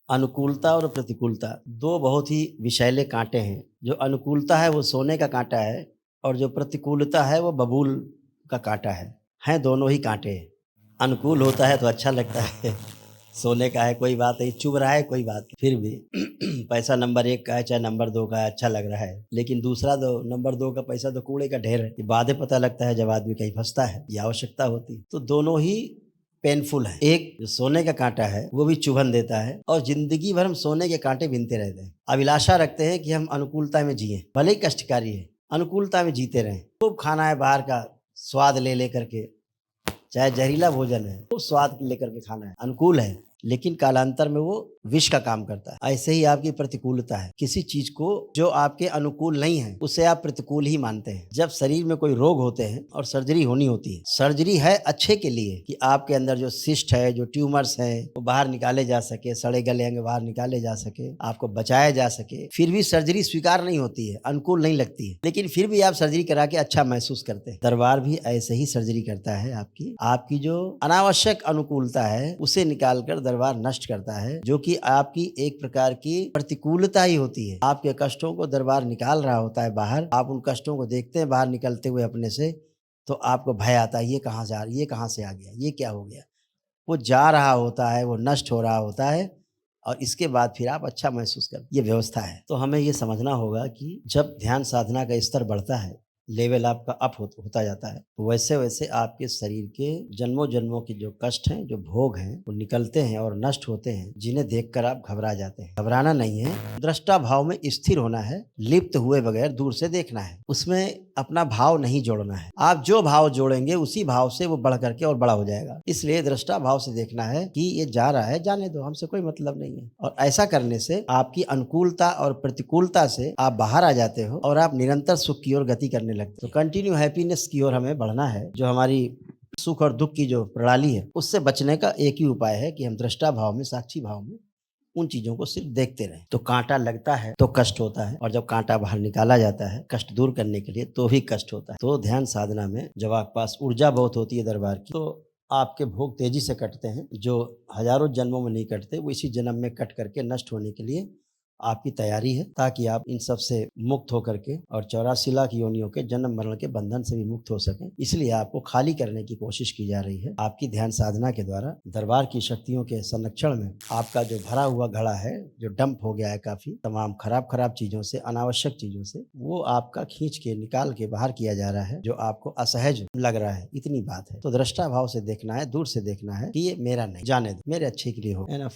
अनुकूलता और प्रतिकूलता 2 बहुत ही विषैले काँटे हैं। जो अनुकूलता है वो सोने का काँटा है और जो प्रतिकूलता है वो बबूल का काँटा है। हैं दोनों ही काँटे। अनुकूल होता है तो अच्छा लगता है, सोने का है कोई बात नहीं, चुभ रहा है कोई बात नहीं, फिर भी पैसा नंबर 1 का है चाहे नंबर 2 का है अच्छा लग रहा है। लेकिन दूसरा दो नंबर 2 का पैसा तो कूड़े का ढेर है। ये बाद में पता लगता है जब आदमी कहीं फँसता है या आवश्यकता होती है। तो दोनों ही पेनफुल है। एक जो सोने का काँटा है वो भी चुभन देता है और ज़िंदगी भर हम सोने के काँटे बीनते रहते हैं। अभिलाषा रखते हैं कि हम अनुकूलता में जिएँ, भले ही कष्टकारी है, अनुकूलता में जीते रहें। खूब खाना है बाहर का, स्वाद ले करके, चाहे जहरीला भोजन है, खूब स्वाद लेकर के खाना है, अनुकूल है, लेकिन कालांतर में वो विष का काम करता है। ऐसे ही आपकी प्रतिकूलता है। किसी चीज़ को जो आपके अनुकूल नहीं है, उसे आप प्रतिकूल ही मानते हैं। जब शरीर में कोई रोग होते हैं और सर्जरी होनी होती है, सर्जरी है अच्छे के लिए कि आपके अंदर जो सिस्ट है, जो ट्यूमर्स हैं, वो बाहर निकाले जा सके, सड़े गले अंग बाहर निकाले जा सके, आपको बचाया जा सके। फिर भी सर्जरी स्वीकार नहीं होती है, अनुकूल नहीं लगती है, लेकिन फिर भी आप सर्जरी करा के अच्छा महसूस करते हैं। दरबार भी ऐसे ही सर्जरी करता है आपकी जो अनावश्यक अनुकूलता है, उसे निकाल कर दरबार नष्ट करता है, जो कि आपकी एक प्रकार की प्रतिकूलता ही होती है। आपके कष्टों को दरबार निकाल रहा होता है बाहर, आप उन कष्टों को देखते हैं बाहर निकलते हुए अपने से, तो आपको भय आता है, ये कहाँ से आ गया, ये क्या हो गया? वो जा रहा होता है, वो नष्ट हो रहा होता है और इसके बाद फिर आप अच्छा महसूस करते हैं। ये व्यवस्था है। तो हमें ये समझना होगा कि जब ध्यान साधना का स्तर बढ़ता है, लेवल आपका अप होता जाता है, वैसे-वैसे आपके शरीर के जन्मों-जन्मों के जो कष्ट हैं, जो भोग हैं, वो निकलते हैं और नष्ट होते हैं, जिन्हें देखकर आप घबरा जाते हैं। घबराना नहीं है, दृष्टा भाव में स्थिर होना है, लिप्त हुए बगैर दूर से देखना है। उसमें अपना भाव नहीं जोड़ना है। आप जो भाव जोड़ेंगे उसी भाव से वो बढ़ करके और बड़ा हो जाएगा। इसलिए दृष्टा भाव से देखना है कि ये जा रहा है, जाने दो, हमसे कोई मतलब नहीं है। और ऐसा करने से आपकी अनुकूलता और प्रतिकूलता से आप बाहर आ जाते हो और आप निरंतर सुख की ओर गति करने लगते हो। तो कंटिन्यू हैप्पीनेस की ओर हमें बढ़ना है। जो हमारी सुख और दुःख की जो प्रणाली है, उससे बचने का एक ही उपाय है कि हम दृष्टा भाव में, साक्षी भाव में उन चीज़ों को सिर्फ देखते रहें। तो काँटा लगता है तो कष्ट होता है और जब काँटा बाहर निकाला जाता है कष्ट दूर करने के लिए तो भी कष्ट होता है। तो ध्यान साधना में जब आपके पास ऊर्जा बहुत होती है दरबार की, तो आपके भोग तेज़ी से कटते हैं। जो हज़ारों जन्मों में नहीं कटते, वो इसी जन्म में कट करके नष्ट होने के लिए आपकी तैयारी है, ताकि आप इन सब से मुक्त होकर के और 84 लाख योनियों के जन्म मरण के बंधन से भी मुक्त हो सकें। इसलिए आपको खाली करने की कोशिश की जा रही है। आपकी ध्यान साधना के द्वारा दरबार की शक्तियों के संरक्षण में आपका जो भरा हुआ घड़ा है, जो डंप हो गया है काफ़ी तमाम खराब चीज़ों से, अनावश्यक चीज़ों से, वो आपका खींच के निकाल के बाहर किया जा रहा है, जो आपको असहज लग रहा है, इतनी बात है। तो दृष्टा भाव से देखना है, दूर से देखना है कि ये मेरा नहीं, जाने दो, मेरे अच्छे के लिए हो, है ना?